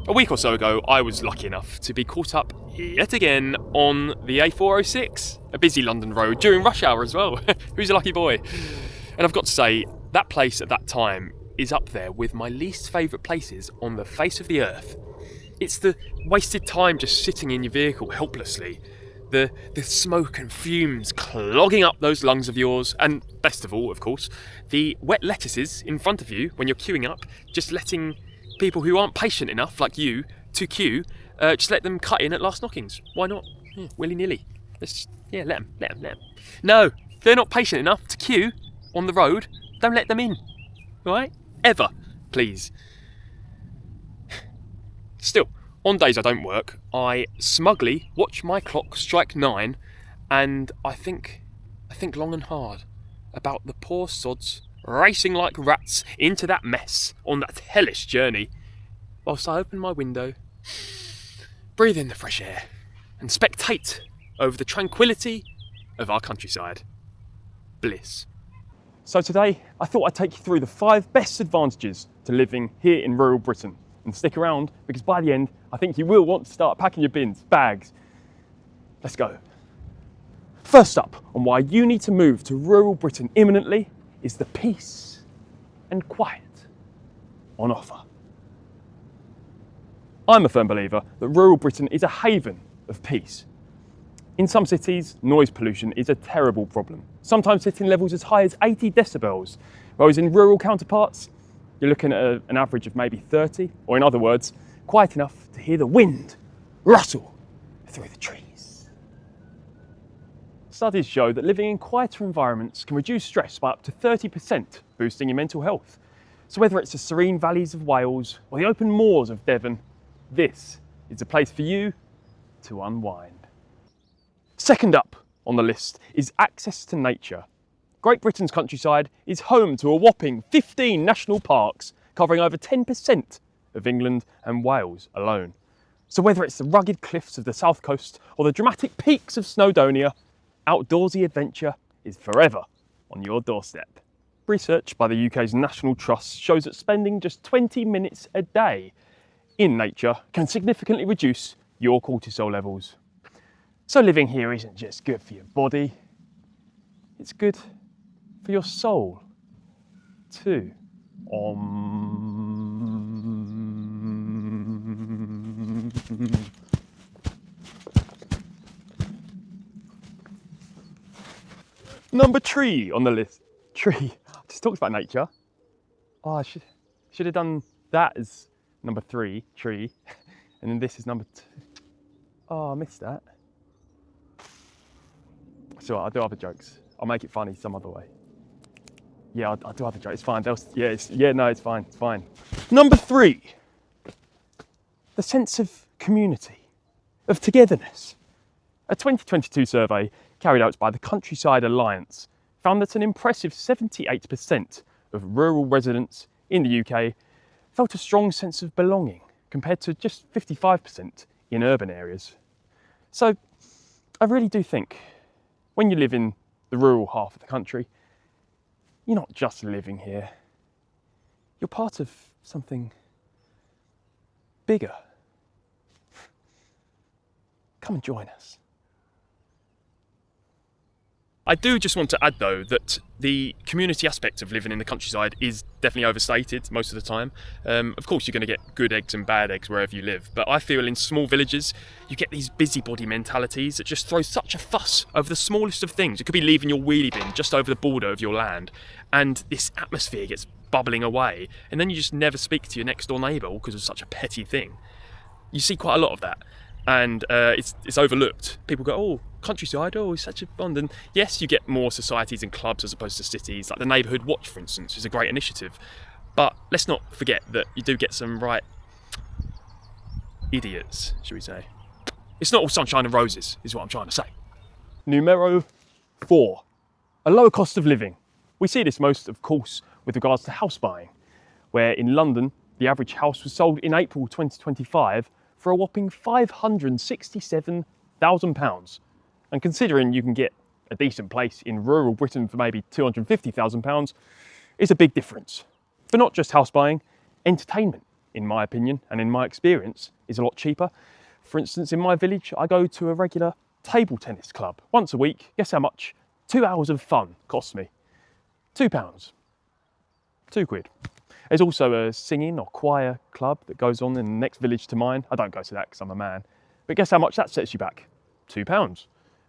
A week or so ago, I was lucky enough to be caught up yet again on the A406, a busy London road during rush hour as well. Who's a lucky boy? And I've got to say, that place at that time is up there with my least favourite places on the face of the earth. It's the wasted time just sitting in your vehicle helplessly, the smoke and fumes clogging up those lungs of yours, and best of all, of course, the wet lettuces in front of you when you're queuing up, just letting people who aren't patient enough, like you, to queue, just let them cut in at last knockings. Why not? Yeah, willy-nilly. Let them. No, if they're not patient enough to queue on the road, don't let them in. Right? Ever. Please. Still, on days I don't work, I smugly watch my clock strike 9, and I think long and hard about the poor sods racing like rats into that mess on that hellish journey, whilst I open my window, breathe in the fresh air, and spectate over the tranquility of our countryside. Bliss. So today, I thought I'd take you through the 5 best advantages to living here in rural Britain. And stick around, because by the end, I think you will want to start packing your bins, bags. Let's go. First up, on why you need to move to rural Britain imminently, is the peace and quiet on offer. I'm a firm believer that rural Britain is a haven of peace. In some cities, noise pollution is a terrible problem, sometimes hitting levels as high as 80 decibels, whereas in rural counterparts, you're looking at an average of maybe 30, or in other words, quiet enough to hear the wind rustle through the trees. Studies show that living in quieter environments can reduce stress by up to 30%, boosting your mental health. So whether it's the serene valleys of Wales or the open moors of Devon, this is a place for you to unwind. Second up on the list is access to nature. Great Britain's countryside is home to a whopping 15 national parks, covering over 10% of England and Wales alone. So whether it's the rugged cliffs of the south coast or the dramatic peaks of Snowdonia, outdoorsy adventure is forever on your doorstep. Research by the UK's National Trust shows that spending just 20 minutes a day in nature can significantly reduce your cortisol levels. So living here isn't just good for your body, it's good for your soul too. Number 3 on the list. Tree. I just talked about nature. Oh, I should have done that as number 3, tree, and then this is number 2. Oh, I missed that. So I'll do other jokes. I'll make it funny some other way. Yeah, I'll do other jokes. It's fine. It's fine. It's fine. Number 3, the sense of community, of togetherness. A 2022 survey carried out by the Countryside Alliance found that an impressive 78% of rural residents in the UK felt a strong sense of belonging, compared to just 55% in urban areas. So I really do think when you live in the rural half of the country, you're not just living here, you're part of something bigger. Come and join us. I do just want to add though that the community aspect of living in the countryside is definitely overstated most of the time. Of course you're going to get good eggs and bad eggs wherever you live, but I feel in small villages you get these busybody mentalities that just throw such a fuss over the smallest of things. It could be leaving your wheelie bin just over the border of your land, and this atmosphere gets bubbling away, and then you just never speak to your next door neighbour because of such a petty thing. You see quite a lot of that, and it's overlooked. People go, oh, countryside, oh, it's such a bond. And yes, you get more societies and clubs as opposed to cities, like the Neighbourhood Watch, for instance, is a great initiative. But let's not forget that you do get some right idiots, should we say. It's not all sunshine and roses, is what I'm trying to say. Numero 4, a low cost of living. We see this most, of course, with regards to house buying, where in London, the average house was sold in April 2025 for a whopping £567,000. And considering you can get a decent place in rural Britain for maybe £250,000, it's a big difference. But not just house buying, entertainment in my opinion and in my experience, is a lot cheaper. For instance, in my village, I go to a regular table tennis club once a week. Guess how much 2 hours of fun costs me? £2. £2. There's also a singing or choir club that goes on in the next village to mine. I don't go to that because I'm a man. But guess how much that sets you back? £2.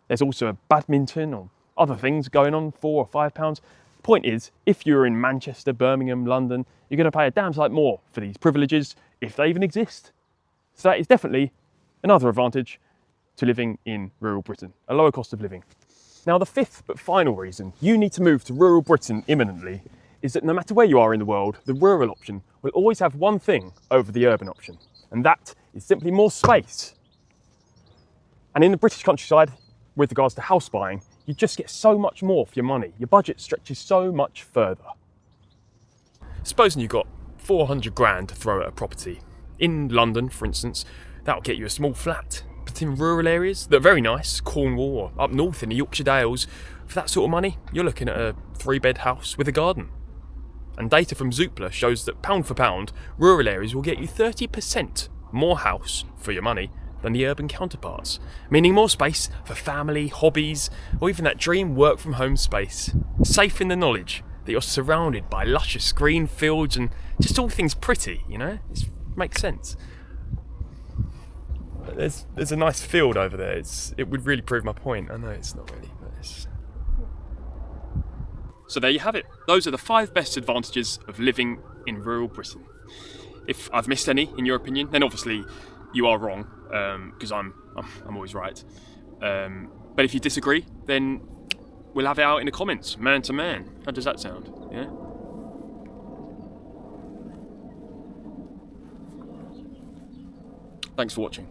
There's also a badminton or other things going on, £4 or £5. Point is, if you're in Manchester, Birmingham, London, you're going to pay a damn sight more for these privileges, if they even exist. So that is definitely another advantage to living in rural Britain, a lower cost of living. Now, the fifth but final reason you need to move to rural Britain imminently is that no matter where you are in the world, the rural option will always have one thing over the urban option, and that is simply more space. And in the British countryside, with regards to house buying, you just get so much more for your money. Your budget stretches so much further. Supposing you've got 400 grand to throw at a property. In London, for instance, that'll get you a small flat. But in rural areas that are very nice, Cornwall or up north in the Yorkshire Dales, for that sort of money, you're looking at a 3-bed house with a garden. And data from Zoopla shows that pound for pound, rural areas will get you 30% more house for your money than the urban counterparts, meaning more space for family, hobbies, or even that dream work from home space. Safe in the knowledge that you're surrounded by luscious green fields and just all things pretty, you know? It makes sense. There's a nice field over there. It would really prove my point. I know it's not really, but it's... So there you have it. Those are the 5 best advantages of living in rural Britain. If I've missed any, in your opinion, then obviously you are wrong, because I'm always right. But if you disagree, then we'll have it out in the comments, man to man. How does that sound? Yeah. Thanks for watching.